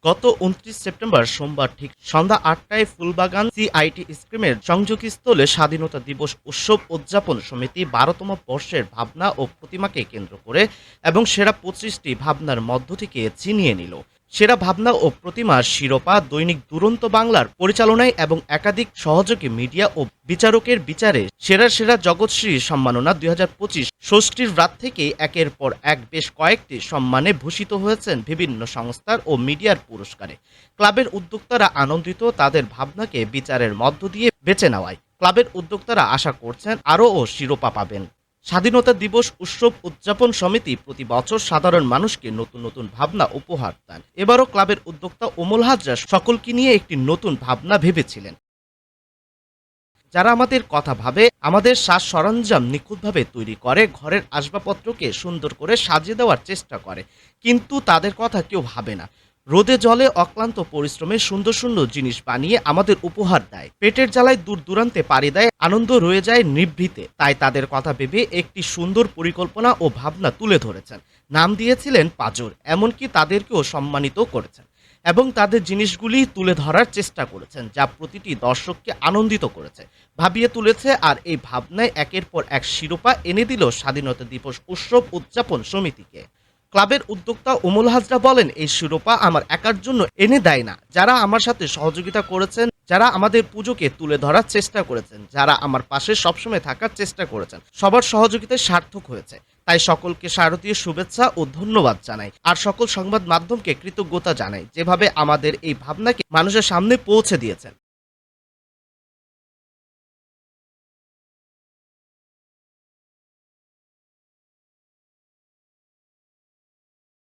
গত ২৯ সেপ্টেম্বর সোমবার ঠিক সন্ধ্যা ৮টায় ফুলবাগান সিআইটি স্ক্রিমের সংযোগস্থলে স্বাধীনতা দিবস উৎসব উদযাপন সমিতি ১২তম বর্ষের ভাবনা ও প্রতিমাকে কেন্দ্র করে এবং সেরা ২৫টি ভাবনার মধ্য থেকে ছিনিয়ে নিল। সেরা ভাবনা ও প্রতিমার শিরোপা দৈনিক দুরন্ত বাংলার পরিচালনায় এবং একাধিক সহযোগী মিডিয়া ও বিচারকের বিচারে সেরা সেরা জগৎশ্রী সম্মাননা ২০২৫ ষষ্ঠীর রাত থেকে একের পর এক বেশ কয়েকটি সম্মানে ভূষিত হয়েছেন বিভিন্ন সংস্থার ও মিডিয়ার পুরস্কারে। ক্লাবের উদ্যোক্তারা আনন্দিত তাদের ভাবনাকে বিচারের মধ্য দিয়ে বেছে নেওয়ায়। ক্লাবের উদ্যোক্তারা আশা করছেন আরও শিরোপা পাবেন। স্বাধীনতা দিবস উৎসব উদযাপন সমিতি প্রতি বছর সাধারণ মানুষকে নতুন নতুন ভাবনা উপহার দেন। এবারও ক্লাবের উদ্যোক্তা ওমল হাজরা সকলকে নিয়ে একটি নতুন ভাবনা ভেবেছিলেন। যারা আমাদের কথা ভাবে, আমাদের সাজ সরঞ্জাম নিখুঁতভাবে তৈরি করে, ঘরের আসবাবপত্রকে সুন্দর করে সাজিয়ে দেওয়ার চেষ্টা করে, কিন্তু তাদের কথা কেউ ভাবে না। রোদে জলে অক্লান্ত পরিশ্রমে সুন্দর সুন্দর জিনিস বানিয়ে আমাদের উপহার দেয়, পেটের জ্বালায় দূর দূরান্তে পাড়ি দেয়, আনন্দ রয়ে যায় নিভৃতে। তাই তাদের কথা ভেবে একটি সুন্দর পরিকল্পনা ও ভাবনা তুলে ধরেছেন, নাম দিয়েছিলেন পাজর। এমনকি তাদেরকেও সম্মানিত করেছেন এবং তাদের জিনিসগুলি তুলে ধরার চেষ্টা করেছেন, যা প্রতিটি দর্শককে আনন্দিত করেছে, ভাবিয়ে তুলেছে। আর এই ভাবনায় একের পর এক শিরোপা এনে দিল স্বাধীনতা দিবস উৎসব উদযাপন সমিতিকে। ক্লাবের উদ্যোক্তা ওমল হাজরা বলেন, এই শিরোপা আমার একার জন্য এনে দেয় না, যারা আমার সাথে সহযোগিতা করেছেন, যারা আমাদের পুজোকে তুলে ধরার চেষ্টা করেছেন, যারা আমার পাশে সবসময় থাকার চেষ্টা করেছেন, সবার সহযোগিতায় সার্থক হয়েছে। তাই সকলকে শারদীয় শুভেচ্ছা ও ধন্যবাদ জানাই, আর সকল সংবাদ মাধ্যমকে কৃতজ্ঞতা জানাই, যেভাবে আমাদের এই ভাবনাকে মানুষের সামনে পৌঁছে দিয়েছেন।